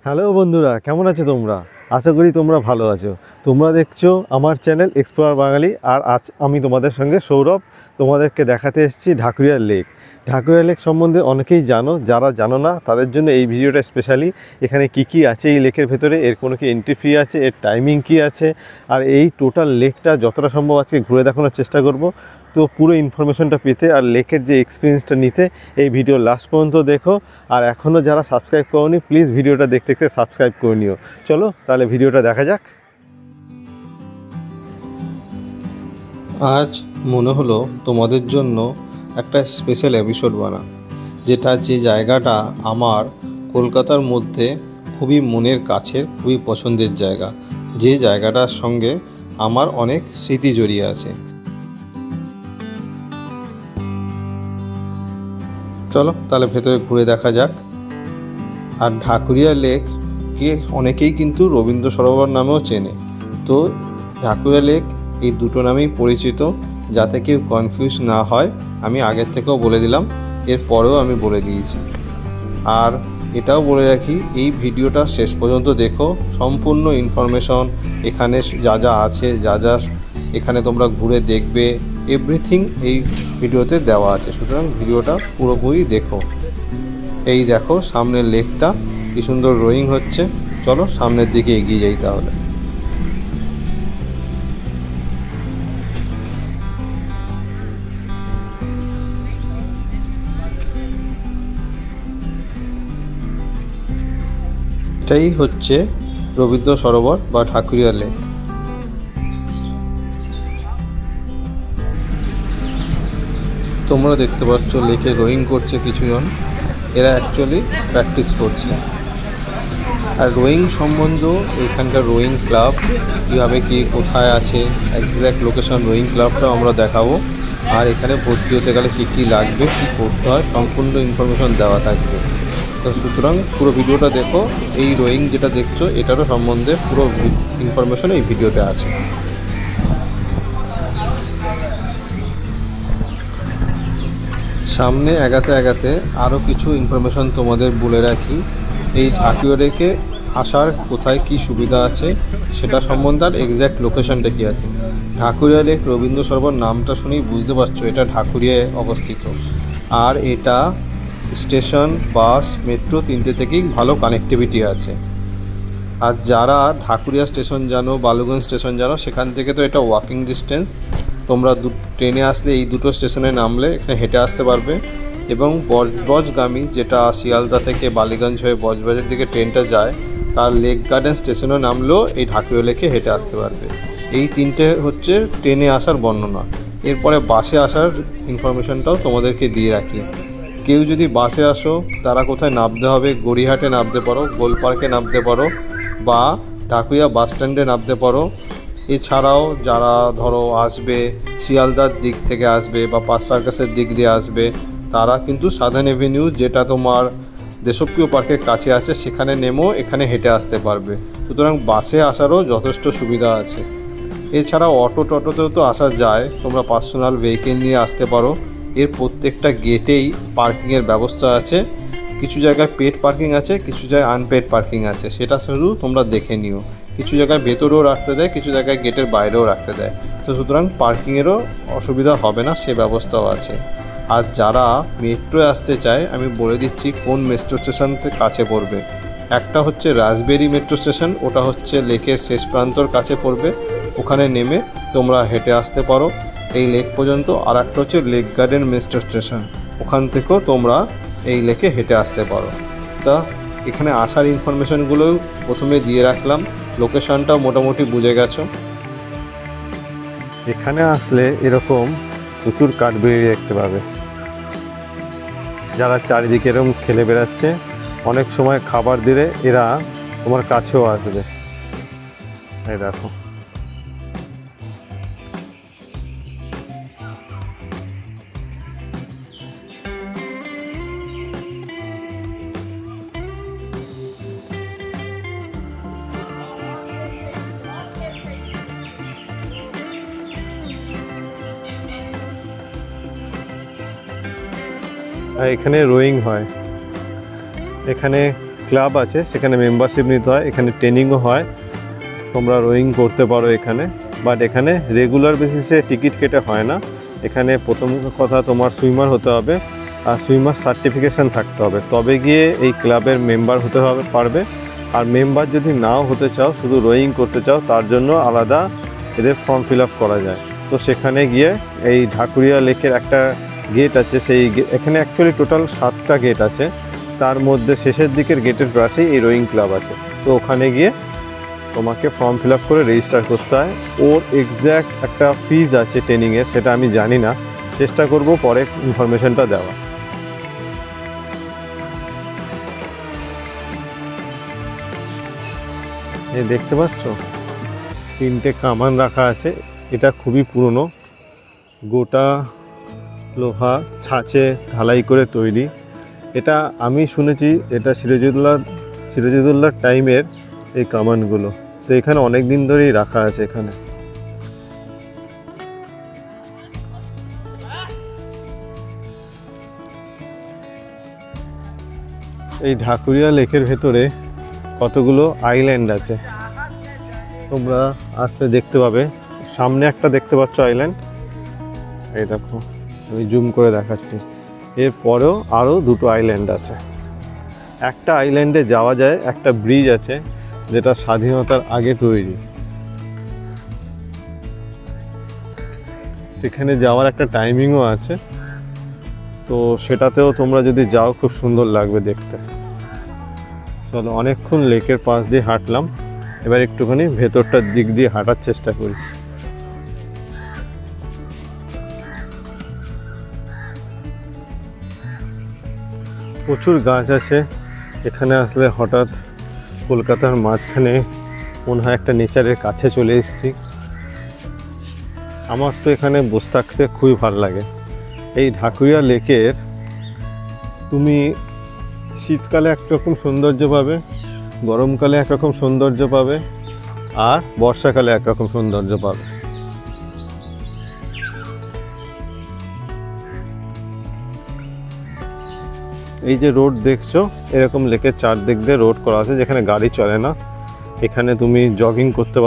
Hello বন্ধুরা, কেমন আছো তোমরা? আশা করি তোমরা ভালো আছো। তোমরা দেখছো আমার চ্যানেল এক্সপ্লোরার বাঙালি। আর আজ আমি তোমাদের সঙ্গে সৌরভ তোমাদেরকে দেখাতে এসেছি ঢাকুরিয়া লেক। ঢাকুরিয়া লেক সম্বন্ধে অনেকেই জানো, যারা জানো না তাদের জন্য এই ভিডিওটা স্পেশালি। এখানে কি আছে এই লেকের ভেতরে, এর কোনো কি এন্ট্রি ফি আছে, এর টাইমিং কি আছে, আর এই টোটাল লেকটা যতটা সম্ভব আজকে ঘুরে দেখানোর চেষ্টা করব। তো পুরো ইনফরমেশনটা পেতে আর লেকের যে এক্সপিরিয়েন্সটা নিতে এই ভিডিও লাস্ট পর্যন্ত দেখো। আর এখনও যারা সাবস্ক্রাইব করোনি প্লিজ ভিডিওটা দেখতে দেখতে সাবস্ক্রাইব করে নিও। চলো তাহলে ভিডিওটা দেখা যাক। আজ মনে হলো তোমাদের জন্য একটা স্পেশাল এপিসোড যেটা যে জায়গাটা আমার কলকাতার মধ্যে খুবই মনের কাছের, খুবই পছন্দের জায়গা, যে জায়গাটার সঙ্গে আমার অনেক স্মৃতি জড়িয়ে আছে। চলো তাহলে ভেতরে ঘুরে দেখা যাক। আর ঢাকুরিয়া লেককে অনেকেই কিন্তু রবীন্দ্র সরোবর নামেও চেনে। তো ঢাকুরিয়া লেক এই দুটো নামেই পরিচিত, যাতে কেউ কনফিউজ না হয় আমি আগের থেকেও বলে দিলাম, এরপরেও আমি বলে দিয়েছি। আর এটাও বলে রাখি, এই ভিডিওটা শেষ পর্যন্ত দেখো, সম্পূর্ণ ইনফরমেশন এখানে যা যা আছে, যা যা এখানে তোমরা ঘুরে দেখবে, এভরিথিং এই ভিডিওতে দেওয়া আছে। সুতরাং ভিডিওটা পুরোপুরি দেখো। এই দেখো সামনের লেকটা কি সুন্দর রোয়িং হচ্ছে। চলো সামনের দিকে এগিয়ে যাই তাহলে। এটাই হচ্ছে রবীন্দ্র সরোবর বা ঢাকুরিয়া লেক। তোমরা দেখতে পাচ্ছ লেকে রোয়িং করছে কিছুজন, এরা অ্যাকচুয়ালি প্র্যাকটিস করছে। আর রোয়িং সম্বন্ধ এখানকার রোয়িং ক্লাব কীভাবে কি কোথায় আছে, এক্স্যাক্ট লোকেশন রোয়িং ক্লাবটাও আমরা দেখাবো। আর এখানে ভর্তি হতে গেলে কী লাগবে, কী করতে হয়, সম্পূর্ণ ইনফরমেশন দেওয়া থাকবে। তো সুতরাং পুরো ভিডিওটা দেখো। এই রোয়িং যেটা দেখছো এটারও সম্বন্ধে পুরো ইনফরমেশন এই ভিডিওতে আছে। সামনে এগাতে আরও কিছু ইনফরমেশন তোমাদের বলে রাখি। এই ঢাকুরিয়া লেকে আসার কোথায় কি সুবিধা আছে সেটা সম্বন্ধে, আর এক্স্যাক্ট লোকেশনটা কী আছে। ঢাকুরিয়া লেক রবীন্দ্র সরোবর নামটা শুনেই বুঝতে পারছো এটা ঢাকুরিয়ায় অবস্থিত। আর এটা স্টেশন, বাস, মেট্রো তিনটে থেকেই ভালো কানেক্টিভিটি আছে। আর যারা ঢাকুরিয়া স্টেশন জানো, বালুগঞ্জ স্টেশন জানো, সেখান থেকে তো এটা ওয়াকিং ডিস্টেন্স। তোমরা ট্রেনে আসলে এই দুটো স্টেশনে নামলে এখানে হেঁটে আসতে পারবে। এবং বজবজগামী যেটা শিয়ালদা থেকে বালিগঞ্জ হয়ে বজবজের দিকে ট্রেনটা যায়, তার লেক গার্ডেন স্টেশনে নামলেও এই ঢাকুরিয়া লেকে হেঁটে আসতে পারবে। এই তিনটে হচ্ছে ট্রেনে আসার বর্ণনা। এরপরে বাসে আসার ইনফরমেশনটাও তোমাদেরকে দিয়ে রাখি। কেউ যদি বাসে আসো তারা কোথায় নামতে হবে, গড়িয়াহাটে নামতে পারো, গোলপার্কে নামতে পারো, বা ঢাকুরিয়া বাস স্ট্যান্ডে নামতে পারো। এছাড়াও যারা ধরো আসবে শিয়ালদার দিক থেকে আসবে বা পার্ক সার্কাসের দিক দিয়ে আসবে, তারা কিন্তু সাদার্ন এভিনিউ যেটা তোমার দেশপ্রিয় পার্কের কাছে আছে সেখানে নেমেও এখানে হেঁটে আসতে পারবে। সুতরাং বাসে আসারও যথেষ্ট সুবিধা আছে। এছাড়াও টোটোতেও তো আসা যায়, তোমরা পার্সোনাল ভেহিকেল নিয়ে আসতে পারো। এর প্রত্যেকটা গেটেই পার্কিংয়ের ব্যবস্থা আছে। কিছু জায়গায় পেড পার্কিং আছে, কিছু জায়গায় আনপেড পার্কিং আছে, সেটা শুধু তোমরা দেখে নিও। কিছু জায়গায় ভেতরেও রাখতে দেয়, কিছু জায়গায় গেটের বাইরেও রাখতে দেয়। তো সুতরাং পার্কিংয়েরও অসুবিধা হবে না, সে ব্যবস্থাও আছে। আর যারা মেট্রোয় আসতে চায় আমি বলে দিচ্ছি কোন মেট্রো স্টেশনতে কাছে পড়বে। একটা হচ্ছে রাসবেরি মেট্রো স্টেশন, ওটা হচ্ছে লেকের শেষ প্রান্তর কাছে পড়বে, ওখানে নেমে তোমরা হেঁটে আসতে পারো এই লেক পর্যন্ত। আর একটা হচ্ছে লেক গার্ডেন মেট্রো স্টেশন, ওখান থেকেও তোমরা এই লেকে হেঁটে আসতে পারো। তা এখানে আসার ইনফরমেশনগুলোও প্রথমে দিয়ে রাখলাম, লোকেশনটাও মোটামুটি বুঝে গেছো। এখানে আসলে এরকম প্রচুর কাঠবিড়ালি দেখতে পাবে, যারা চারিদিকে এরকম খেলে বেড়াচ্ছে। অনেক সময় খাবার দিলে এরা তোমার কাছেও আসবে। এই দেখো, আর এখানে রোয়িং হয়। এখানে ক্লাব আছে, সেখানে মেম্বারশিপ নিতে হয়। এখানে ট্রেনিংও হয়, তোমরা রোয়িং করতে পারো এখানে। বাট এখানে রেগুলার বেসিসে টিকিট কেটে হয় না। এখানে প্রথম কথা তোমার সুইমার হতে হবে আর সুইমার সার্টিফিকেশান থাকতে হবে, তবে গিয়ে এই ক্লাবের মেম্বার হতে পারবে। আর মেম্বার যদি নাও হতে চাও, শুধু রোয়িং করতে চাও, তার জন্য আলাদা এদের ফর্ম ফিল আপ করা যায়। তো সেখানে গিয়ে এই ঢাকুরিয়া লেকের একটা গেট আছে, সেই এখানে অ্যাকচুয়ালি টোটাল 7টা গেট আছে, তার মধ্যে শেষের দিকের গেটের পাশেই এই রোয়িং ক্লাব আছে। তো ওখানে গিয়ে তোমাকে ফর্ম ফিল আপ করে রেজিস্টার করতে হয়। ওর এক্স্যাক্ট একটা ফিজ আছে ট্রেনিংয়ের, সেটা আমি জানি না, চেষ্টা করব পরে ইনফরমেশনটা দেওয়া। এই দেখতে পাচ্ছ 3টে কামান রাখা আছে। এটা খুবই পুরনো, গোটা লোহা ছাঁচে ঢালাই করে তৈরি। এটা আমি শুনেছি এটা সিরাজউদ্দৌলার টাইমের এই কামানগুলো। তো এখানে অনেক দিন ধরেই রাখা আছে এখানে। এই ঢাকুরিয়া লেকের ভেতরে কতগুলো আইল্যান্ড আছে, তোমরা আসতে দেখতে পাবে। সামনে একটা দেখতে পাচ্ছ আইল্যান্ড, এই দেখো আমি জুম করে দেখাচ্ছি। এরপরেও আরও 2টো আইল্যান্ড আছে। একটা আইল্যান্ডে যাওয়া যায়, একটা ব্রিজ আছে যেটা স্বাধীনতার আগে তৈরি। সেখানে যাওয়ার একটা টাইমিংও আছে, তো সেটাতেও তোমরা যদি যাও খুব সুন্দর লাগবে দেখতে। চলো, অনেকক্ষণ লেকের পাশ দিয়ে হাঁটলাম, এবার একটুখানি ভেতরটার দিক দিয়ে হাঁটার চেষ্টা করি। প্রচুর গাছ আছে এখানে। আসলে হঠাৎ কলকাতার মাঝখানে মনে হয় একটা নেচারের কাছে চলে এসেছি। আমার তো এখানে বসে থাকতে খুবই ভালো লাগে। এই ঢাকুরিয়া লেকের তুমি শীতকালে একরকম সৌন্দর্য পাবে, গরমকালে একরকম সৌন্দর্য পাবে, আর বর্ষাকালে একরকম সৌন্দর্য পাবে। এই যে রোড দেখছো, এরকম লেকের চারদিক দিয়ে রোড করা আছে যেখানে গাড়ি চলে না। এখানে তুমি জগিং করতে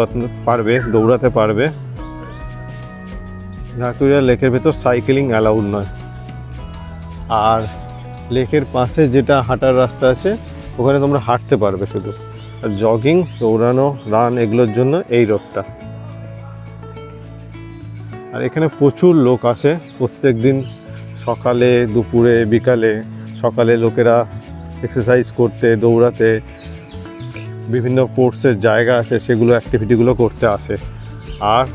পারবে, দৌড়াতে পারবে। ঢাকুরিয়া লেকের ভেতর সাইকেলিং অ্যালাউড নয়। আর লেকের পাশে যেটা হাঁটার রাস্তা আছে, ওখানে তোমরা হাঁটতে পারবে শুধু। আর জগিং, দৌড়ানো, রান এগুলোর জন্য এই রোডটা। আর এখানে প্রচুর লোক আসে প্রত্যেক দিন, সকালে, দুপুরে, বিকালে। সকালে লোকেরা এক্সারসাইজ করতে, দৌড়াতে, বিভিন্ন স্পোর্টসের জায়গা আছে সেগুলো অ্যাক্টিভিটিগুলো করতে আসে। আর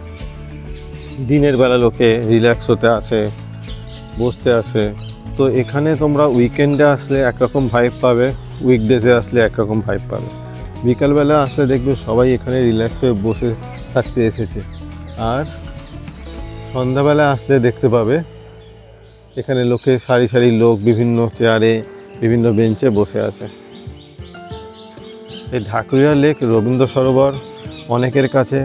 দিনের বেলা লোকে রিল্যাক্স হতে আসে, বসতে আসে। তো এখানে তোমরা উইকেন্ডে আসলে একরকম ভাইব পাবে, উইকডেজে আসলে একরকম ভাইব পাবে। বিকালবেলা আসলে দেখবে সবাই এখানে রিল্যাক্স হয়ে বসে থাকতে এসেছে। আর সন্ধ্যাবেলা আসলে দেখতে পাবে এখানে লোকে সারি সারি লোক বিভিন্ন চেয়ারে, বিভিন্ন বেঞ্চে বসে আছে। এই ঢাকুরিয়া লেক, রবীন্দ্র সরোবর অনেকের কাছে,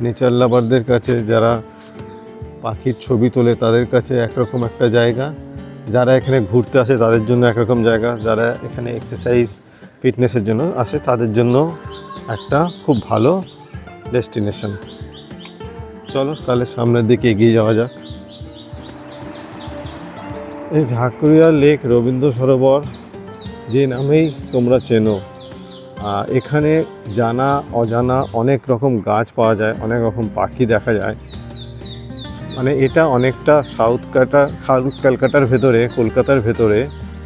নেচার লাভারদের কাছে, যারা পাখির ছবি তোলে তাদের কাছে একরকম একটা জায়গা। যারা এখানে ঘুরতে আসে তাদের জন্য একরকম জায়গা। যারা এখানে এক্সারসাইজ, ফিটনেসের জন্য আসে তাদের জন্য একটা খুব ভালো ডেস্টিনেশন। চলো তাহলে সামনের দিকে এগিয়ে যাওয়া যাক। এই ঢাকুরিয়া লেক, রবীন্দ্র সরোবর যে নামেই তোমরা চেনো, এখানে জানা অজানা অনেক রকম গাছ পাওয়া যায়, অনেক রকম পাখি দেখা যায়। মানে এটা অনেকটা সাউথ ক্যালকাটার ভেতরে, কলকাতার ভেতরে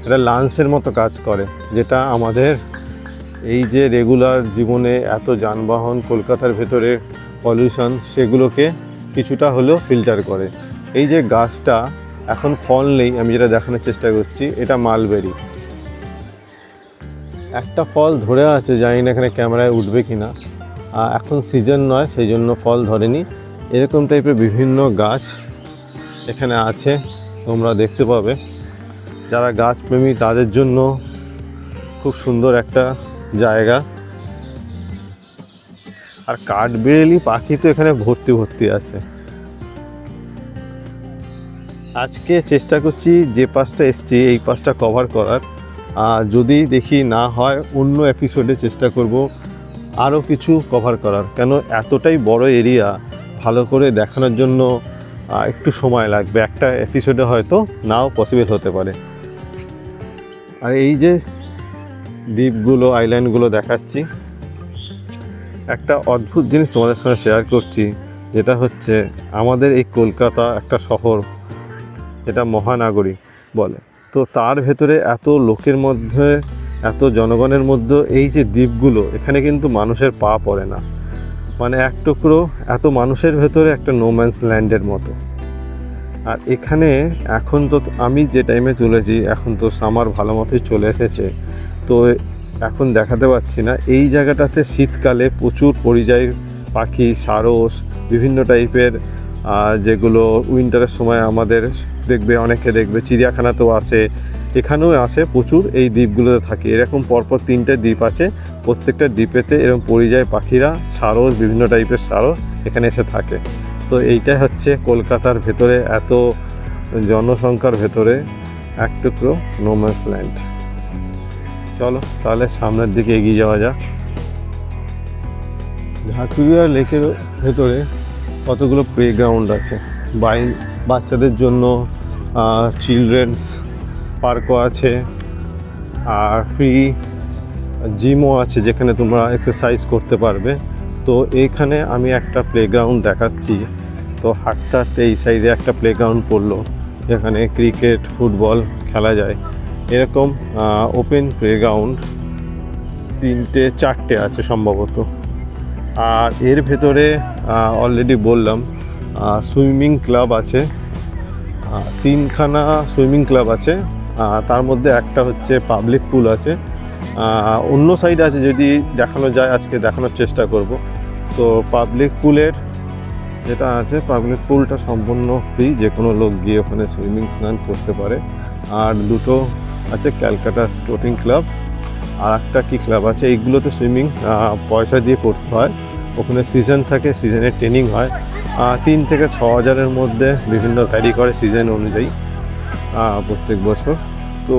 এটা লান্সের মতো কাজ করে, যেটা আমাদের এই যে রেগুলার জীবনে এত যানবাহন, কলকাতার ভেতরে পলিউশন, সেগুলোকে কিছুটা হলেও ফিল্টার করে। এই যে গাছটা এখন ফল নেই, আমি যেটা দেখানোর চেষ্টা করছি, এটা মালবেরি। একটা ফল ধরে আছে, জানি না এখানে ক্যামেরায় উঠবে কিনা। এখন সিজন নয়, সেই জন্য ফল ধরেনি। এরকম টাইপের বিভিন্ন গাছ এখানে আছে, তোমরা দেখতে পাবে। যারা গাছপ্রেমী তাদের জন্য খুব সুন্দর একটা জায়গা। আর কাঠবিড়ালি পাখি তো এখানে ভর্তি আছে। আজকে চেষ্টা করছি যে পাশটা এসছি এই পাশটা কভার করার। যদি দেখি না হয় অন্য এপিসোডে চেষ্টা করব আরও কিছু কভার করার, কেন এতটাই বড় এরিয়া ভালো করে দেখানোর জন্য একটু সময় লাগবে, একটা এপিসোডে হয়তো নাও পসিবল হতে পারে। আর এই যে দ্বীপগুলো, আইল্যান্ডগুলো দেখাচ্ছি, একটা অদ্ভুত জিনিস তোমাদের সঙ্গে শেয়ার করছি, যেটা হচ্ছে আমাদের এই কলকাতা একটা শহর, এটা মহানগরী বলে, তো তার ভেতরে এত লোকের মধ্যে, এত জনগণের মধ্যে এই যে দ্বীপগুলো, এখানে কিন্তু মানুষের পা পড়ে না, মানে এক টুকরো এত মানুষের ভেতরে একটা নোম্যান্স ল্যান্ডের মতো। আর এখানে এখন তো আমি যে টাইমে চলেছি, এখন তো সামার ভালো মতোই চলে এসেছে, তো এখন দেখাতে পাচ্ছি না। এই জায়গাটাতে শীতকালে প্রচুর পরিযায়ী পাখি, সারস, বিভিন্ন টাইপের যেগুলো উইন্টারের সময় আমাদের অনেকে দেখবে চিড়িয়াখানাতেও আসে, এখানেও আসে প্রচুর, এই দ্বীপগুলোতে থাকে। এরকম পরপর 3টে দ্বীপ আছে, প্রত্যেকটা দ্বীপেতে এরকম পরিযায়ী পাখিরা, সারস, বিভিন্ন টাইপের সারস এখানে এসে থাকে। তো এইটাই হচ্ছে কলকাতার ভেতরে, এত জনসংখ্যার ভেতরে এক টুকরো নোম্যান্স ল্যান্ড। চলো তাহলে সামনের দিকে এগিয়ে যাওয়া যাক। ঢাকুরিয়া লেকের ভেতরে কতগুলো প্লেগ্রাউন্ড আছে, বাচ্চাদের জন্য চিলড্রেন্স পার্কও আছে, আর ফ্রি জিমও আছে যেখানে তোমরা এক্সারসাইজ করতে পারবে। তো এইখানে আমি একটা প্লেগ্রাউন্ড দেখাচ্ছি, তো হাটটাতে এই সাইডে একটা প্লেগ্রাউন্ড পড়লো, যেখানে ক্রিকেট, ফুটবল খেলা যায়। এরকম ওপেন প্লেগ্রাউন্ড 3-4টে আছে সম্ভবত। আর এর ভেতরে অলরেডি বললাম সুইমিং ক্লাব আছে, 3খানা সুইমিং ক্লাব আছে, তার মধ্যে একটা হচ্ছে পাবলিক পুল আছে, অন্য সাইডে আছে, যদি দেখানো যায় আজকে দেখানোর চেষ্টা করব। তো পাবলিক পুলের যেটা আছে, পাবলিক পুলটা সম্পূর্ণ ফ্রি, যে কোনো লোক গিয়ে ওখানে সুইমিং স্নান করতে পারে। আর দুটো আছে ক্যালকাটা স্পোর্টিং ক্লাব, আর একটা কি ক্লাব আছে, এইগুলোতে সুইমিং পয়সা দিয়ে করতে হয়, ওখানে সিজন থাকে, সিজনে ট্রেনিং হয়, 3 থেকে 6 হাজারের মধ্যে, বিভিন্ন ভ্যারি করে সিজন অনুযায়ী প্রত্যেক বছর। তো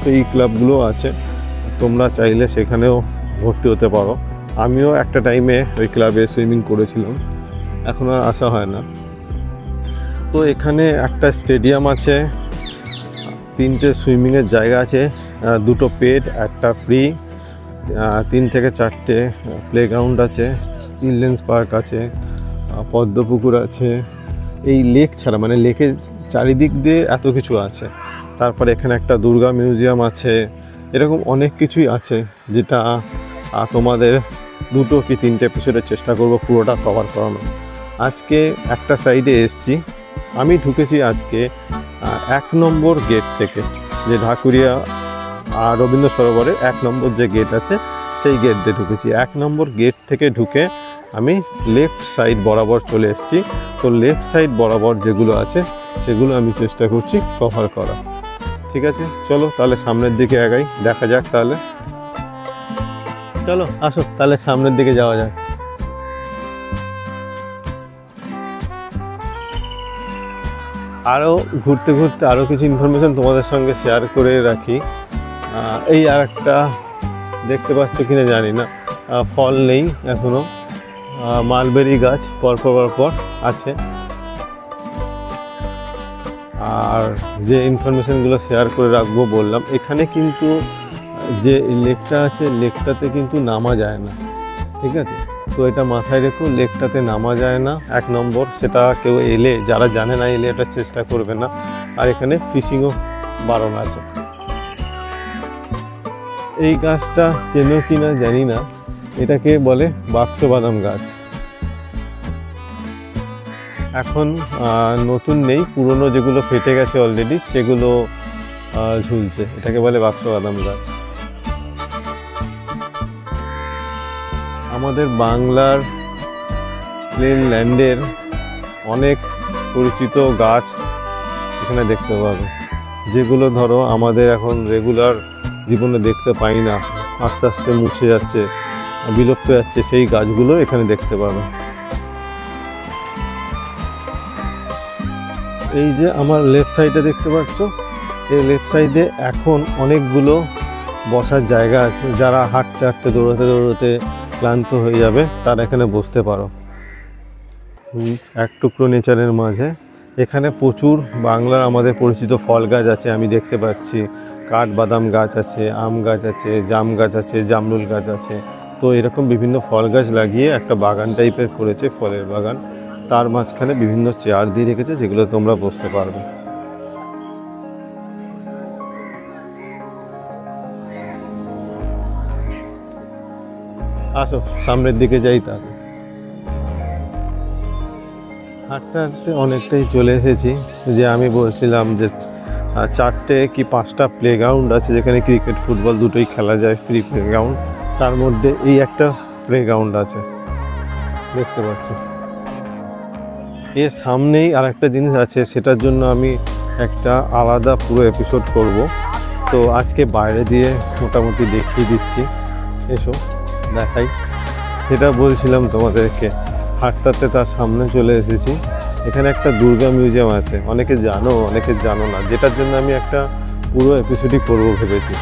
সেই ক্লাবগুলো আছে, তোমরা চাইলে সেখানেও ভর্তি হতে পারো। আমিও একটা টাইমে ওই ক্লাবে সুইমিং করেছিলাম, এখন আর আসা হয় না। তো এখানে একটা স্টেডিয়াম আছে, 3টে সুইমিংয়ের জায়গা আছে, 2টো পেড, একটা ফ্রি, 3 থেকে 4টে প্লেগ্রাউন্ড আছে, চিলড্রেন্স পার্ক আছে, পদ্মপুকুর আছে। এই লেক ছাড়া, মানে লেকের চারিদিক দিয়ে এত কিছু আছে। তারপরে এখানে একটা দুর্গা মিউজিয়াম আছে, এরকম অনেক কিছুই আছে, যেটা তোমাদের 2 কি 3টে এপিসোডের চেষ্টা করব পুরোটা কভার করানো। আজকে একটা সাইডে এসছি, আমি ঢুকেছি আজকে 1 নম্বর গেট থেকে, যে ঢাকুরিয়া রবীন্দ্র সরোবরের 1 নম্বর যে গেট আছে, সেই গেট দিয়ে ঢুকেছি। 1 নম্বর গেট থেকে ঢুকে আমি লেফট সাইড বরাবর চলে এসেছি। তো লেফট সাইড বরাবর যেগুলো আছে সেগুলো আমি চেষ্টা করছি কভার করা। ঠিক আছে, চলো তাহলে সামনের দিকে আগাই, দেখা যাক। তাহলে চলো, আসো তাহলে সামনের দিকে যাওয়া যাক। আরও ঘুরতে ঘুরতে আরও কিছু ইনফরমেশান তোমাদের সঙ্গে শেয়ার করে রাখি। এই আর একটা দেখতে পাচ্ছ কিনা জানি না, ফল নেই এখনও, মালবেরি গাছ পরপর আছে। আর যে ইনফরমেশানগুলো শেয়ার করে রাখবো বললাম, এখানে কিন্তু যে লেকটা আছে, লেকটাতে কিন্তু নামা যায় না, ঠিক আছে? তো এটা মাথায় রেখো, লেকটাতে নামা যায় না 1 নম্বর, সেটা কেউ এলে, যারা জানে না, এলে এটা চেষ্টা করবে না। আর এখানে ফিশিংও বারণ আছে। এই গাছটা চেনো কিনা জানি না, এটাকে বলে বাক্সবাদাম গাছ। এখন নতুন নেই, পুরনো যেগুলো ফেটে গেছে অলরেডি সেগুলো ঝুলছে, এটাকে বলে বাক্সবাদাম গাছ। আমাদের বাংলার প্লেন ল্যান্ডের অনেক পরিচিত গাছ এখানে দেখতে পাবে, যেগুলো ধরো আমাদের এখন রেগুলার জীবনে দেখতে পাই না, আস্তে আস্তে মুছে যাচ্ছে, বিলুপ্ত যাচ্ছে, সেই গাছগুলো এখানে দেখতে পাবে। এই যে আমার লেফট সাইডে দেখতে পাচ্ছ, এই লেফট সাইডে এখন অনেকগুলো বসার জায়গা আছে, যারা হাঁটতে হাঁটতে দৌড়াতে দৌড়াতে ক্লান্ত হয়ে যাবে তারা এখানে বসতে পারো। এক টুকরো নেচারের মাঝে এখানে প্রচুর বাংলার আমাদের পরিচিত ফল গাছ আছে, আমি দেখতে পাচ্ছি কাঠবাদাম গাছ আছে, আম গাছ আছে, জাম গাছ আছে, জামরুল গাছ আছে। তো এরকম বিভিন্ন ফল গাছ লাগিয়ে একটা বাগান টাইপের করেছে, ফলের বাগান। তার মাঝখানে বিভিন্ন চেয়ার দিয়ে রেখেছে যেগুলো তোমরা বসতে পারবে। আসো সামনের দিকে যাই। তাহলে হাঁটতে হাঁটতে অনেকটাই চলে এসেছি। যে আমি বলছিলাম যে 4টে কি 5টা প্লেগ্রাউন্ড আছে যেখানে ক্রিকেট ফুটবল দুটোই খেলা যায়, ফ্রি প্লেগ্রাউন্ড। তার মধ্যে এই একটা প্লেগ্রাউন্ড আছে, দেখতে পাচ্ছ। এর সামনেই আর একটা জিনিস আছে, সেটার জন্য আমি একটা আলাদা পুরো এপিসোড করব। তো আজকে বাইরে দিয়ে মোটামুটি দেখিয়ে দিচ্ছি, এসো দেখাই। সেটা বলছিলাম তোমাদেরকে, হাঁটতে হাঁটতে তার সামনে চলে এসেছি। এখানে একটা দুর্গা মিউজিয়াম আছে, অনেকে জানো অনেকে জানো না, যেটার জন্য আমি একটা পুরো এপিসোডই করব ভেবেছি।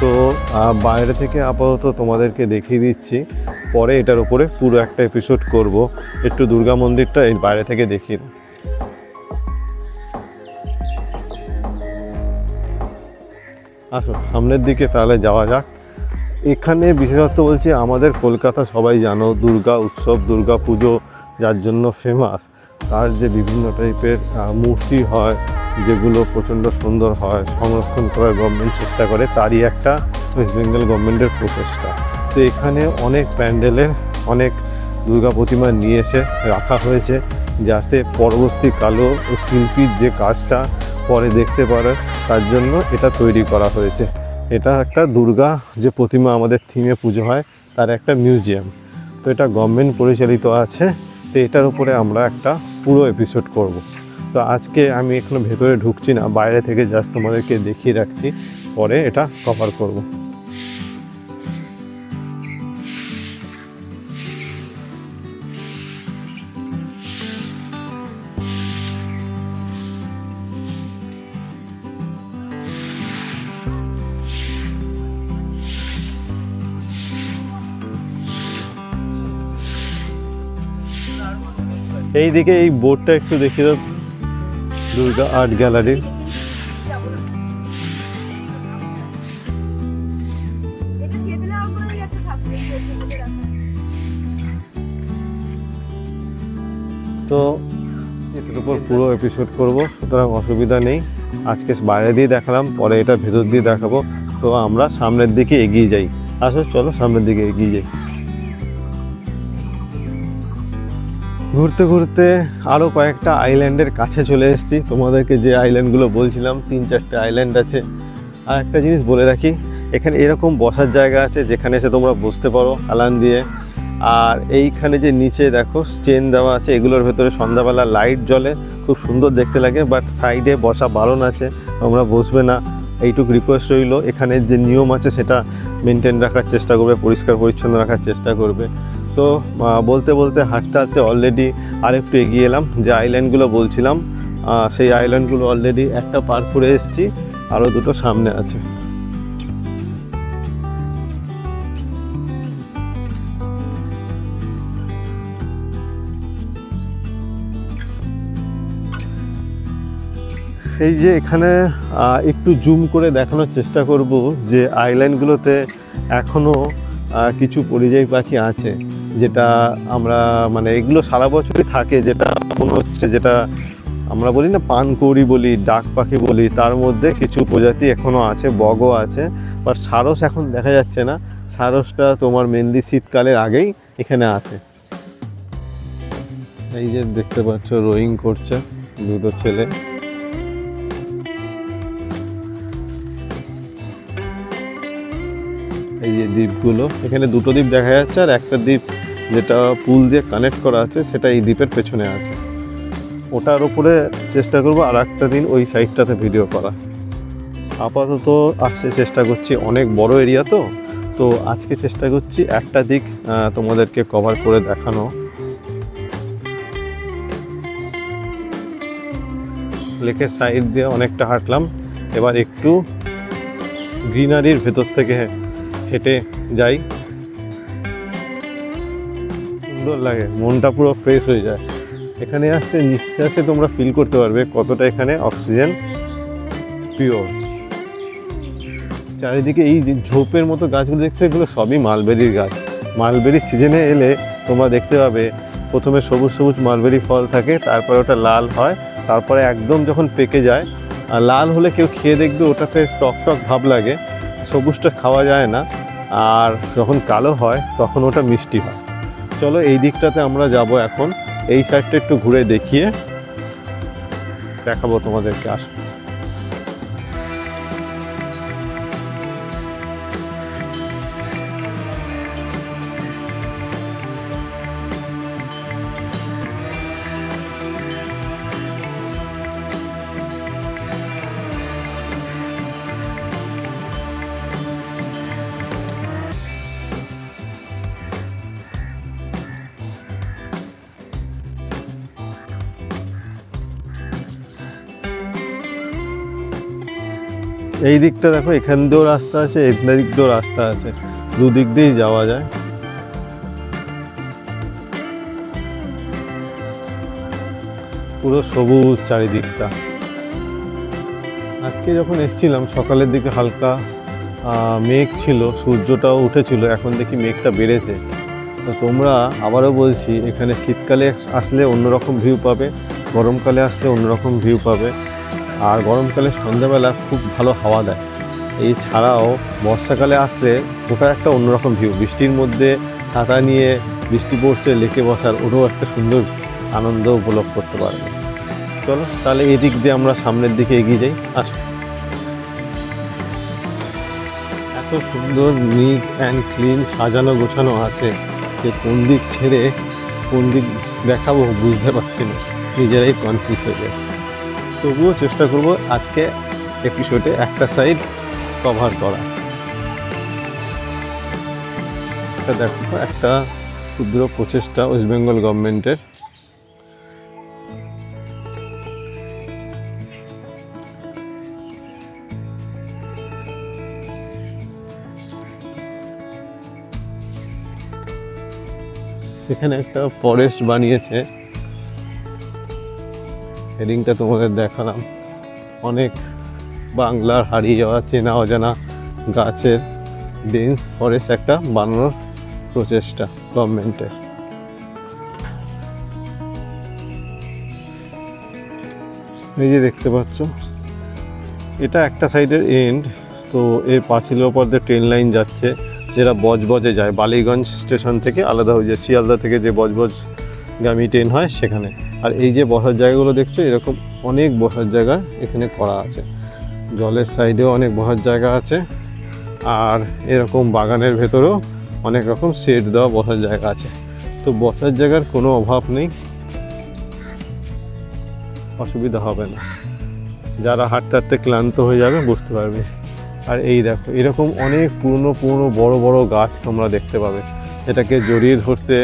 তো বাইরে থেকে আপাতত তোমাদেরকে দেখিয়ে দিচ্ছি, পরে এটার উপরে পুরো একটা এপিসোড করব। একটু দুর্গা মন্দিরটা এই বাইরে থেকে দেখিয়ে দিই। আসো সামনের দিকে তাহলে যাওয়া যাক। এখানে বিশেষত বলছি, আমাদের কলকাতা সবাই জানো দুর্গা উৎসব, দুর্গা পুজো যার জন্য ফেমাস। তার যে বিভিন্ন টাইপের মূর্তি হয় যেগুলো প্রচণ্ড সুন্দর হয়, সংরক্ষণ করার গভর্নমেন্ট চেষ্টা করে, তারই একটা ওয়েস্ট বেঙ্গল গভর্নমেন্টের প্রচেষ্টা। তো এখানে অনেক প্যান্ডেলের অনেক দুর্গা প্রতিমা নিয়ে এসে রাখা হয়েছে, যাতে পরবর্তীকালেও শিল্পীর যে কাজটা পরে দেখতে পারে, তার জন্য এটা তৈরি করা হয়েছে। এটা একটা দুর্গা যে প্রতিমা আমাদের থিমে পুজো হয় তার একটা মিউজিয়াম। তো এটা গভর্নমেন্ট পরিচালিত আছে। তো এটার উপরে আমরা একটা পুরো এপিসোড করব। তো আজকে আমি এখনো ভেতরে ঢুকছি না, বাইরে থেকে জাস্ট তোমাদেরকে দেখিয়ে রাখছি, পরে এটা কভার করব। এইদিকে এই বোর্ডটা একটু দেখিয়ে দাও, দুর্গা আর্ট গ্যালারি। তো এটার উপর পুরো এপিসোড করব, সুতরাং অসুবিধা নেই। আজকে বাইরে দিয়ে দেখালাম, পরে এটা ভেতর দিয়ে দেখাবো। তো আমরা সামনের দিকে এগিয়ে যাই। আসো চলো সামনের দিকে এগিয়ে যাই। ঘুরতে ঘুরতে আরও কয়েকটা আইল্যান্ডের কাছে চলে এসেছি। তোমাদেরকে যে আইল্যান্ডগুলো বলছিলাম 3-4টে আইল্যান্ড আছে। আর একটা জিনিস বলে রাখি, এখানে এরকম বসার জায়গা আছে যেখানে এসে তোমরা বসতে পারো হেলান দিয়ে। আর এইখানে যে নিচে দেখো চেন দেওয়া আছে, এগুলোর ভেতরে সন্ধ্যাবেলা লাইট জ্বলে, খুব সুন্দর দেখতে লাগে। বাট সাইডে বসা বারণ আছে, তোমরা বসবে না। এইটুকু রিকোয়েস্ট রইল, এখানে যে নিয়ম আছে সেটা মেনটেন রাখার চেষ্টা করবে, পরিষ্কার পরিচ্ছন্ন রাখার চেষ্টা করবে। তো বলতে বলতে হাঁটতে হাঁটতে অলরেডি আরেকটু এগিয়ে এলাম। যে আইল্যান্ডগুলো বলছিলাম সেই আইল্যান্ডগুলো অলরেডি একটা পার করে এসেছি, আরও দুটো সামনে আছে। এই যে এখানে একটু জুম করে দেখানোর চেষ্টা করব যে আইল্যান্ডগুলোতে এখনও কিছু পরিযায়ী পাখি আছে, যেটা আমরা মানে এগুলো সারা বছরই থাকে, যেটা মনে হচ্ছে যেটা আমরা বলি না পানকৌড়ি বলি, ডাক পাখি বলি, তার মধ্যে কিছু প্রজাতি এখনও আছে, বগও আছে। বাট সারস এখন দেখা যাচ্ছে না। সারসটা তোমার মেনলি শীতকালের আগেই এখানে আছে। এই যে দেখতে পাচ্ছ রোয়িং করছে দুটো ছেলে। এই যে দ্বীপগুলো, এখানে দুটো দ্বীপ দেখা যাচ্ছে, আর একটা দ্বীপ যেটা পুল দিয়ে কানেক্ট করা আছে সেটা এই দ্বীপের পেছনে আছে। ওটার উপরে চেষ্টা করবো আর একটা দিন ওই সাইডটাতে ভিডিও করা। আপাতত আসতে চেষ্টা করছি, অনেক বড় এরিয়া তো আজকে চেষ্টা করছি একটা দিক তোমাদেরকে কভার করে দেখানো। লেকের সাইড দিয়ে অনেকটা হাঁটলাম, এবার একটু গ্রিনারির ভেতর থেকে হেঁটে যাই, সুন্দর লাগে, মনটা পুরো ফ্রেশ হয়ে যায়। এখানে আসতে নিঃশ্বাসে তোমরা ফিল করতে পারবে কতটা এখানে অক্সিজেন পিওর। চারিদিকে এই যে ঝোপের মতো গাছগুলো দেখছো, এগুলো সবই মালবেরির গাছ। মালবেরির সিজনে এলে তোমরা দেখতে পাবে প্রথমে সবুজ সবুজ মালবেরি ফল থাকে, তারপরে ওটা লাল হয়, তারপরে একদম যখন পেকে যায়, আর লাল হলে কেউ খেয়ে দেখবে ওটাতে টক টক ভাব লাগে, সবুজটা খাওয়া যায় না, আর যখন কালো হয় তখন ওটা মিষ্টি হয়। চলো এই দিকটাতে আমরা যাব এখন, এই সাইডটা একটু ঘুরে দেখিয়ে দেখাবো তোমাদেরকে। আসো। এই দিকটা দেখো, এখান দিয়েও রাস্তা আছে, এই দিক দিয়েও রাস্তা আছে, দুদিক দিয়েই যাওয়া যায়। পুরো সবুজ চারিদিকটা। আজকে যখন এসেছিলাম সকালের দিকে হালকা মেঘ ছিল, সূর্যটাও উঠেছিল, এখন দেখি মেঘটা বেড়েছে। তো তোমরা, আবারও বলছি, এখানে শীতকালে আসলে অন্যরকম ভিউ পাবে, গরমকালে আসলে অন্যরকম ভিউ পাবে। আর গরমকালে সন্ধ্যাবেলা খুব ভালো হাওয়া দেয়। এই ছাড়াও বর্ষাকালে আসলে ওটা একটা অন্যরকম ভিউ, বৃষ্টির মধ্যে ছাতা নিয়ে বৃষ্টি পড়ছে লেকে বসার, ওটাও একটা সুন্দর আনন্দ উপলব্ধ করতে পারবে। চলো তাহলে এই দিক দিয়ে আমরা সামনের দিকে এগিয়ে যাই। আসো। এত সুন্দর নিট অ্যান্ড ক্লিন সাজানো গোছানো আছে যে কোন দিক ছেড়ে কোন দিক দেখাবো বুঝতে পারছি না, নিজেরাই কনফিউজ হয়ে যায়। তবুও চেষ্টা করব আজকে এপিসোডে একটা সাইড কভার করা। এটা দেখো, একটা ক্ষুদ্র প্রচেষ্টা ওয়েস্ট বেঙ্গল গভর্নমেন্টের। এখানে একটা ফরেস্ট বানিয়েছে, হেডিংটা তোমাদের দেখালাম। অনেক বাংলার হারিয়ে যাওয়া চেনা অজানা গাছের ডেন্স ফরেস্ট একটা বানানোর প্রচেষ্টা গভর্নমেন্টের। এই যে দেখতে পাচ্ছ, এটা একটা সাইডের এন্ড। তো এই পাঁচিলের ওপর দিয়ে ট্রেন লাইন যাচ্ছে, যেটা বজবজে যায়, বালিগঞ্জ স্টেশন থেকে আলাদা হয়ে যায়, শিয়ালদা থেকে যে বজবজগামী ট্রেন হয় সেখানে। আর এই যে বসার জায়গাগুলো দেখছো, এরকম অনেক বসার জায়গা এখানে করা আছে, জলের সাইডেও অনেক বসার জায়গা আছে, আর এরকম বাগানের ভেতরেও অনেক রকম শেড দেওয়া বসার জায়গা আছে। তো বসার জায়গার কোনো অভাব নেই, অসুবিধা হবে না। যারা হাঁটতে হাঁটতে ক্লান্ত হয়ে যাবে বুঝতে পারবে। আর এই দেখো, এরকম অনেক পুরনো পুরনো বড় বড় গাছ তোমরা দেখতে পাবে, এটাকে জড়িয়ে ধরতে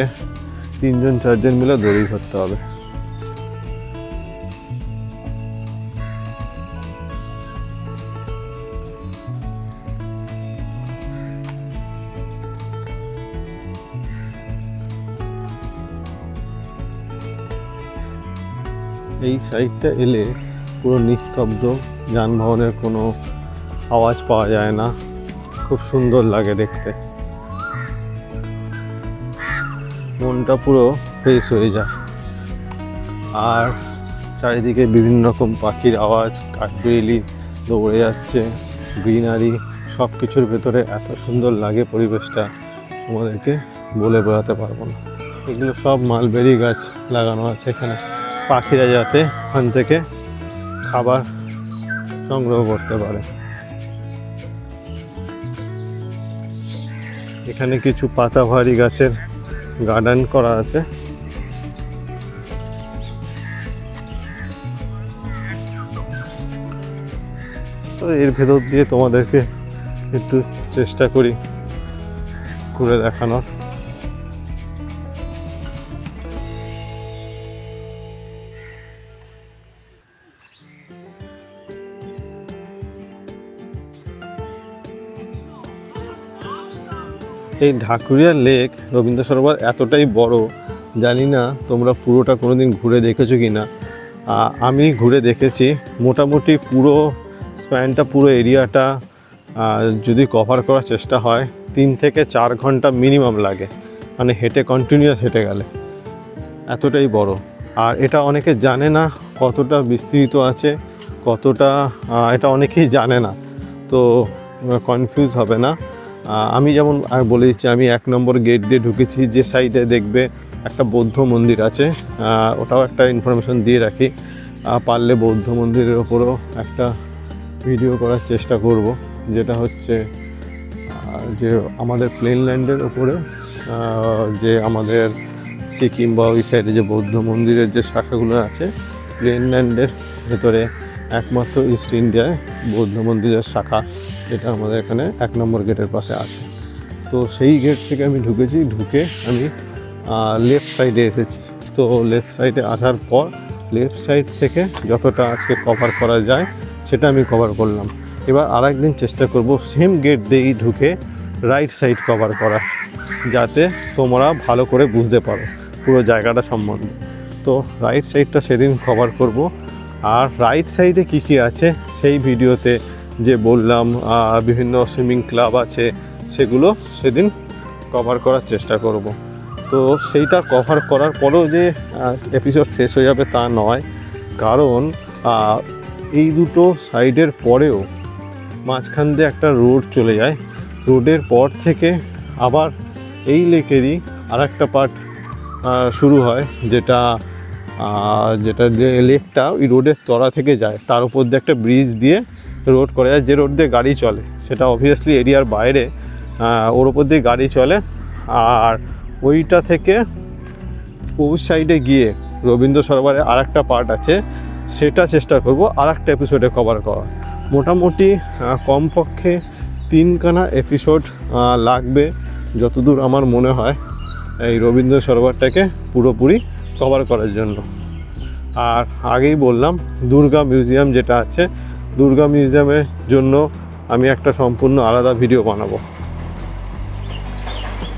3-4জন মিলে জড়িয়ে ধরতে হবে। এই সাইডটা এলে পুরো নিস্তব্ধ, যানবাহনের কোনো আওয়াজ পাওয়া যায় না, খুব সুন্দর লাগে দেখতে, মনটা পুরো ফ্রেশ হয়ে যায়। আর চারিদিকে বিভিন্ন রকম পাখির আওয়াজ, কাঠবিড়ালি দৌড়ে যাচ্ছে, গ্রিনারি, সব কিছুর ভেতরে এত সুন্দর লাগে পরিবেশটা, তোমাদেরকে বলে বোঝাতে পারবো না। এগুলো সব মালবেরি গাছ লাগানো আছে এখানে, পাখিরা যাতে ওখান থেকে খাবার সংগ্রহ করতে পারে। এখানে কিছু পাতাবাহারি গাছের গার্ডেন করা আছে। তো এর ভেতর দিয়ে তোমাদেরকে একটু চেষ্টা করি ঘুরে দেখানোর। এই ঢাকুরিয়া লেক রবীন্দ্র সরোবর এতটাই বড়, জানি না তোমরা পুরোটা কোনো দিন ঘুরে দেখেছো কি না। আমি ঘুরে দেখেছি মোটামুটি পুরো স্প্যানটা, পুরো এরিয়াটা যদি কভার করার চেষ্টা হয় 3 থেকে 4 ঘন্টা মিনিমাম লাগে, মানে হেঁটে কন্টিনিউয়াস হেঁটে গেলে, এতটাই বড়। আর এটা অনেকে জানে না কতটা বিস্তৃত আছে, কতটা এটা অনেকেই জানে না, তো কনফিউজ হবে না। আমি যেমন বলে দিচ্ছি, আমি 1 নম্বর গেট দিয়ে ঢুকেছি, যে সাইডে দেখবে একটা বৌদ্ধ মন্দির আছে, ওটাও একটা ইনফরমেশন দিয়ে রাখি। পারলে বৌদ্ধ মন্দিরের ওপরও একটা ভিডিও করার চেষ্টা করব, যেটা হচ্ছে যে আমাদের প্লেনল্যান্ডের ওপরে যে আমাদের সিকিম বা ওই সাইডে যে বৌদ্ধ মন্দিরের যে শাখাগুলো আছে, প্লেনল্যান্ডের ভেতরে একমাত্র ইস্ট ইন্ডিয়ায় বৌদ্ধ মন্দিরের শাখা, এটা আমাদের এখানে 1 নম্বর গেটের পাশে আছে। তো সেই গেট থেকে আমি ঢুকেছি, ঢুকে আমি লেফট সাইডে এসেছি। তো লেফট সাইডে আসার পর লেফট সাইড থেকে যতটা আজকে কভার করা যায় সেটা আমি কভার করলাম। এবার আরেকদিন চেষ্টা করব সেম গেট দিয়েই ঢুকে রাইট সাইড কভার করা, যাতে তোমরা ভালো করে বুঝতে পারো পুরো জায়গাটা সম্বন্ধে। তো রাইট সাইডটা সেদিন কভার করব। আর রাইট সাইডে কী কী আছে সেই ভিডিওতে যে বললাম, বিভিন্ন সুইমিং ক্লাব আছে, সেগুলো সেদিন কভার করার চেষ্টা করব। তো সেইটা কভার করার পরেও যে এপিসোড শেষ হয়ে যাবে তা নয়, কারণ এই দুটো সাইডের পরেও মাঝখান দিয়ে একটা রোড চলে যায়। রোডের পর থেকে আবার এই লেকেরই আরেকটা পার্ট শুরু হয়, যেটা যে লেকটা ওই রোডের তলা থেকে যায়, তার উপর দিয়ে একটা ব্রিজ দিয়ে রোড করা যায়, যে রোড দিয়ে গাড়ি চলে, সেটা অবভিয়াসলি এরিয়ার বাইরে, ওর ওপর দিয়ে গাড়ি চলে। আর ওইটা থেকে ওই সাইডে গিয়ে রবীন্দ্র সরোবরের আরেকটা পার্ট আছে, সেটা চেষ্টা করব আরেকটা এপিসোডে কভার করা। মোটামুটি কমপক্ষে 3খানা এপিসোড লাগবে যতদূর আমার মনে হয় এই রবীন্দ্র সরোবরটাকে পুরোপুরি কভার করার জন্য। আর আগেই বললাম দুর্গা মিউজিয়াম যেটা আছে, দুর্গা মিউজিয়ামের জন্য আমি একটা সম্পূর্ণ আলাদা ভিডিও বানাবো।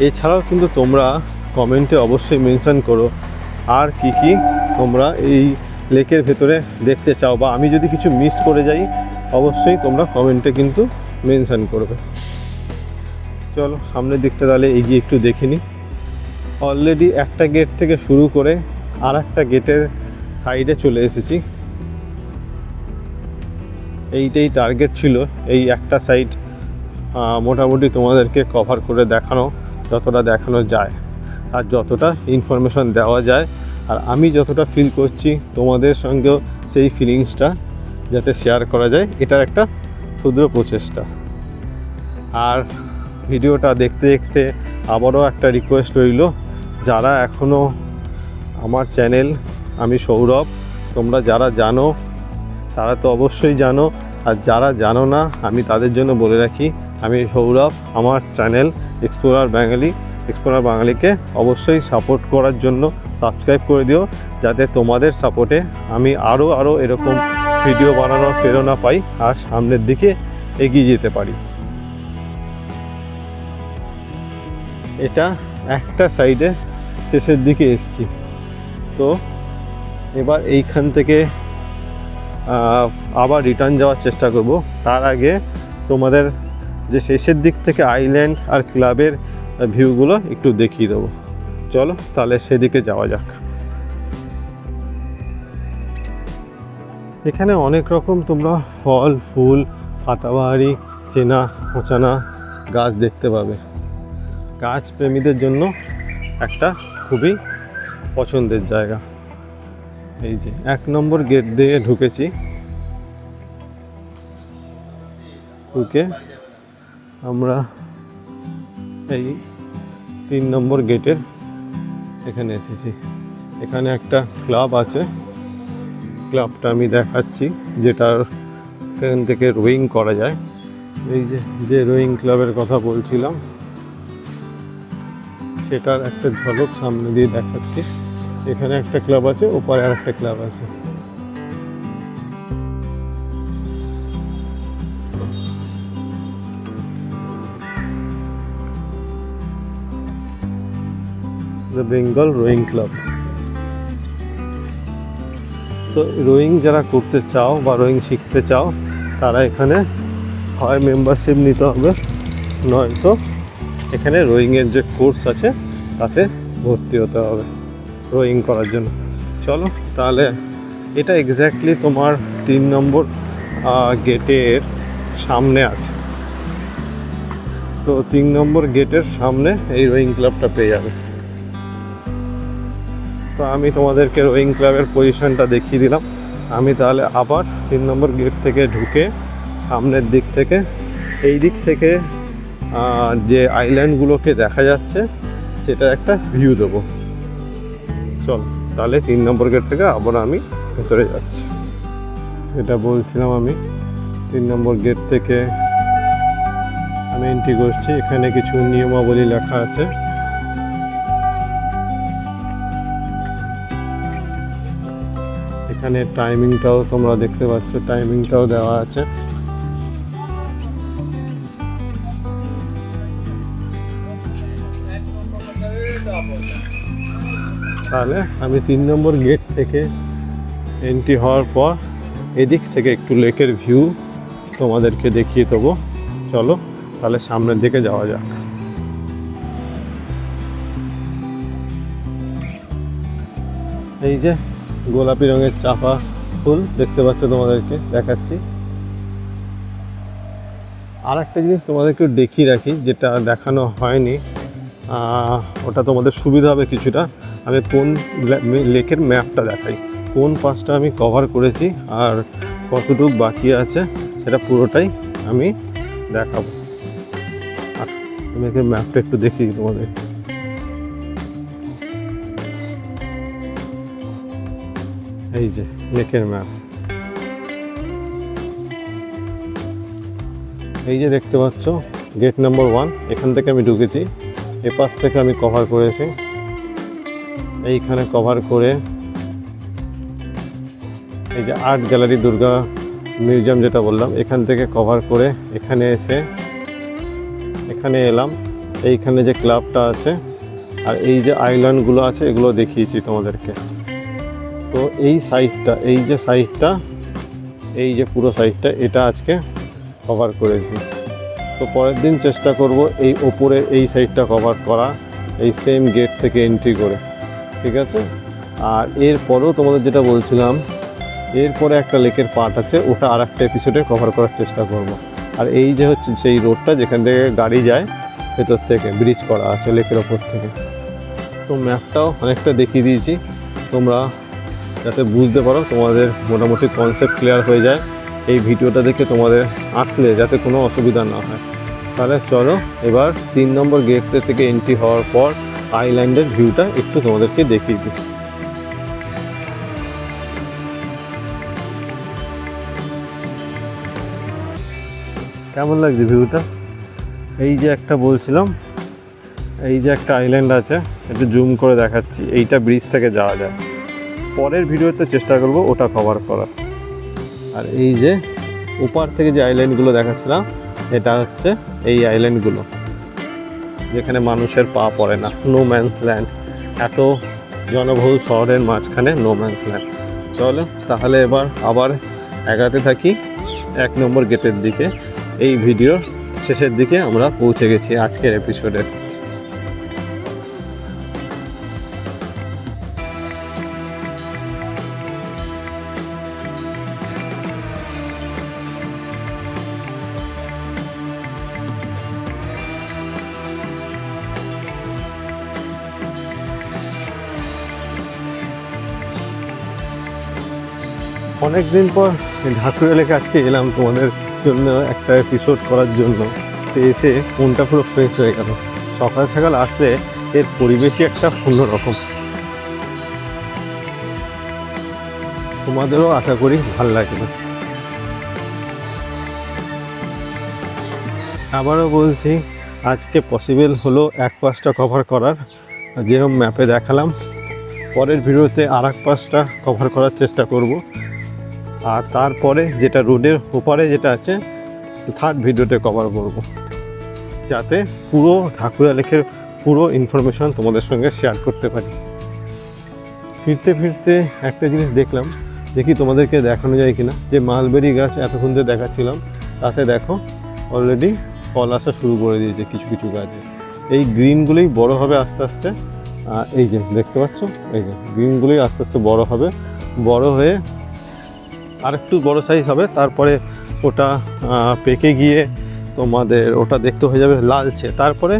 এছাড়াও কিন্তু তোমরা কমেন্টে অবশ্যই মেনশন করো আর কি কি তোমরা এই লেকের ভেতরে দেখতে চাও, বা আমি যদি কিছু মিস করে যাই অবশ্যই তোমরা কমেন্টে কিন্তু মেনশন করবে। চলো সামনের দিকটা তাহলে এগিয়ে একটু দেখে নিই। অলরেডি একটা গেট থেকে শুরু করে আর একটা গেটের সাইডে চলে এসেছি। এইটাই টার্গেট ছিল, এই একটা সাইড মোটামুটি তোমাদেরকে কভার করে দেখানো, যতটা দেখানো যায় আর যতটা ইনফরমেশন দেওয়া যায়, আর আমি যতটা ফিল করছি তোমাদের সঙ্গেও সেই ফিলিংসটা যাতে শেয়ার করা যায়, এটার একটা ক্ষুদ্র প্রচেষ্টা। আর ভিডিওটা দেখতে দেখতে আবারও একটা রিকোয়েস্ট রইল, যারা এখনও আমার চ্যানেল আমি সৌরভ, তোমরা যারা জানো তারা তো অবশ্যই জানো, আর যারা জানো না আমি তাদের জন্য বলে রাখি, আমি সৌরভ। আমার চ্যানেল এক্সপ্লোরার বাঙালিকে অবশ্যই সাপোর্ট করার জন্য সাবস্ক্রাইব করে দিও, যাতে তোমাদের সাপোর্টে আমি আরও এরকম ভিডিও বানানোর প্রেরণা পাই আর সামনের দিকে এগিয়ে যেতে পারি। এটা একটা সাইডে শেষের দিকে এসছি, তো এবার এইখান থেকে আবার রিটার্ন যাওয়ার চেষ্টা করব। তার আগে তোমাদের যে শেষের দিক থেকে আইল্যান্ড আর ক্লাবের ভিউগুলো একটু দেখিয়ে দেবো। চলো তাহলে সেদিকে যাওয়া যাক। এখানে অনেক রকম তোমরা ফল ফুল পাতাবাহারি চেনা অচানা গাছ দেখতে পাবে। গাছ প্রেমীদের জন্য একটা খুবই পছন্দের জায়গা। এই যে 1 নম্বর গেট দিয়ে ঢুকেছি, ঢুকে আমরা এই 3 নম্বর গেটের এখানে এসেছি। এখানে একটা ক্লাব আছে, ক্লাবটা আমি দেখাচ্ছি, যেটার এখান থেকে রোয়িং করা যায়। এই যে রোয়িং ক্লাবের কথা বলছিলাম, সেটার একটা ঝলক সামনে দিয়ে দেখাচ্ছি। এখানে একটা ক্লাব আছে, ওপারে আর একটা ক্লাব আছে। The Bengal rowing club. তো রোয়িং যারা করতে চাও বা রোয়িং শিখতে চাও তারা এখানে হয় মেম্বারশিপ নিতে হবে, নয়তো এখানে রোয়িংয়ের যে কোর্স আছে তাতে ভর্তি হতে হবে রোয়িং করার জন্য। চলো তাহলে এটা এক্স্যাক্টলি তোমার 3 নম্বর গেটের সামনে আছে। তো 3 নম্বর গেটের সামনে এই রোয়িং ক্লাবটা পেয়ে যাবে। তো আমি তোমাদেরকে রোয়িং ক্লাবের পজিশনটা দেখিয়ে দিলাম। আমি তাহলে আবার 3 নম্বর গেট থেকে ঢুকে সামনের দিক থেকে এই দিক থেকে যে আইল্যান্ডগুলোকে দেখা যাচ্ছে সেটা একটা ভিউ দেবো। চল তাহলে 3 নম্বর গেট থেকে আবার আমি ভেতরে যাচ্ছি। এটা বলছিলাম আমি 3 নম্বর গেট থেকে আমি এন্ট্রি করছি। এখানে কিছু নিয়মাবলী লেখা আছে। এখানে টাইমিংটাও তোমরা দেখতে পাচ্ছ, টাইমিংটাও দেওয়া আছে। তাহলে আমি 3 নম্বর গেট থেকে এন্ট্রি হওয়ার পর এদিক থেকে একটু লেকের ভিউ তোমাদেরকে দেখিয়ে দেবো। চলো তাহলে সামনের দিকে যাওয়া যাক। এই যে গোলাপি রঙের চাপা ফুল দেখতে পাচ্ছ, তোমাদেরকে দেখাচ্ছি। আর একটা জিনিস তোমাদেরকে দেখিয়ে রাখি, যেটা দেখানো হয়নি, ওটা তোমাদের সুবিধা হবে কিছুটা। আমি কোন লেকের ম্যাপটা দেখাই, কোন পাশটা আমি কভার করেছি আর কতটুকু বাকি আছে সেটা পুরোটাই আমি দেখাবো। আর আমি ম্যাপটা একটু দেখি তোমাদের। এই যে লেকের ম্যাপ, এই যে দেখতে পাচ্ছ গেট নাম্বার 1, এখান থেকে আমি ঢুকেছি। এ পাশ থেকে আমি কভার করেছি, এইখানে কভার করে এই যে আর্ট গ্যালারি দুর্গা মিউজিয়াম যেটা বললাম, এখান থেকে কভার করে এখানে এসে এখানে এলাম। এইখানে যে ক্লাবটা আছে আর এই যে আইল্যান্ডগুলো আছে এগুলো দেখিয়েছি তোমাদেরকে। তো এই সাইডটা, এই যে সাইডটা, এই যে পুরো সাইডটা, এটা আজকে কভার করেছি। তো পরের দিন চেষ্টা করব এই ওপরে এই সাইডটা কভার করা, এই সেম গেট থেকে এন্ট্রি করে, ঠিক আছে। আর এরপরেও তোমাদের যেটা বলছিলাম, এরপরে একটা লেকের পার্ট আছে, ওটা আর একটা এপিসোডে কভার করার চেষ্টা করব। আর এই যে হচ্ছে সেই রোডটা যেখান থেকে গাড়ি যায়, ভেতর থেকে ব্রিজ করা আছে লেকের ওপর থেকে। তো ম্যাপটাও অনেকটা দেখিয়ে দিয়েছি, তোমরা যাতে বুঝতে পারো, তোমাদের মোটামুটি কনসেপ্ট ক্লিয়ার হয়ে যায়। এই ভিডিওটা দেখে তোমাদের আসলে যাতে কোনো অসুবিধা না হয়। তাহলে চলো এবার 3 নম্বর গেট থেকে এন্ট্রি হওয়ার পর আইল্যান্ডের ভিউটা একটু তোমাদেরকে দেখিয়ে দিই। কেমন লাগছে ভিউটা? এই যে একটা বলছিলাম, এই যে একটা আইল্যান্ড আছে, একটু জুম করে দেখাচ্ছি। এইটা ব্রিজ থেকে যাওয়া যায়, পরের ভিডিওতে চেষ্টা করব ওটা কভার করার। আর এই যে ওপার থেকে যে আইল্যান্ডগুলো দেখাচ্ছিলাম, এটা হচ্ছে এই আইল্যান্ডগুলো যেখানে মানুষের পা পড়ে না, নো ম্যানস ল্যান্ড। এত জনবহুল শহরের মাঝখানে নো ম্যানস ল্যান্ড। চলো তাহলে এবার আবার এগাতে থাকি 1 নম্বর গেটের দিকে। এই ভিডিওর শেষের দিকে আমরা পৌঁছে গেছি আজকের এপিসোডে। অনেক দিন পর ঢাকুরিয়া লেকে আজকে এলাম তোমাদের জন্য একটা এপিসোড করার জন্য। তো এসে মনটা পুরো ফ্রেশ হয়ে গেল। সকাল সকাল আসলে এর পরিবেশই একটা অন্যরকম। তোমাদেরও আশা করি ভালো লাগবে। আবারও বলছি, আজকে পসিবল হলো 1 পাশটা কভার করার, যেরকম ম্যাপে দেখালাম। পরের ভিডিওতে আর 1 পাশটা কভার করার চেষ্টা করব। আর তারপরে যেটা রোডের ওপারে যেটা আছে, 3rd ভিডিওতে কভার করব, যাতে পুরো ঢাকুরিয়া লেকের পুরো ইনফরমেশন তোমাদের সঙ্গে শেয়ার করতে পারি। ফিরতে ফিরতে একটা জিনিস দেখলাম, দেখি তোমাদেরকে দেখানো যায় কিনা, যে মালবেরি গাছ এতক্ষণ যে দেখাচ্ছিলাম তাতে দেখো অলরেডি ফল আসা শুরু করে দিয়েছে কিছু কিছু গাছে। এই গ্রিনগুলোই বড় হবে আস্তে আস্তে। এই যে দেখতে পাচ্ছ, এই যে গ্রিনগুলোই আস্তে আস্তে বড় হবে, বড় হয়ে আরেকটু বড় সাইজ হবে, তারপরে ওটা পেকে গিয়ে তোমাদের ওটা দেখতে হয়ে যাবে লালচে, তারপরে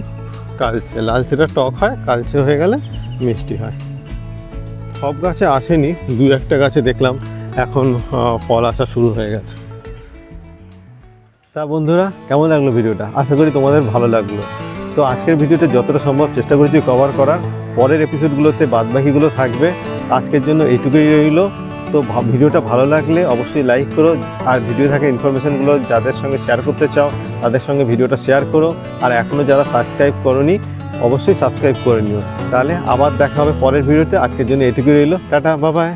কালচে। লালচেটা টক হয়, কালচে হয়ে গেলে মিষ্টি হয়। সব গাছে আসেনি, দু একটা গাছে দেখলাম এখন ফল আসা শুরু হয়ে গেছে। তা বন্ধুরা, কেমন লাগলো ভিডিওটা? আশা করি তোমাদের ভালো লাগলো। তো আজকের ভিডিওতে যতটা সম্ভব চেষ্টা করেছি কভার করার। পরের এপিসোডগুলোতে বাদবাকিগুলো থাকবে। আজকের জন্য এইটুকুই রইল। তো ভিডিওটা ভালো লাগলে অবশ্যই লাইক করো, আর ভিডিও থাকা ইনফরমেশানগুলো যাদের সঙ্গে শেয়ার করতে চাও তাদের সঙ্গে ভিডিওটা শেয়ার করো। আর এখনও যারা সাবস্ক্রাইব করোনি অবশ্যই সাবস্ক্রাইব করে নিও। তাহলে আবার দেখা হবে পরের ভিডিওতে। আজকের জন্য এটুকুই রইল। Tata, bye bye.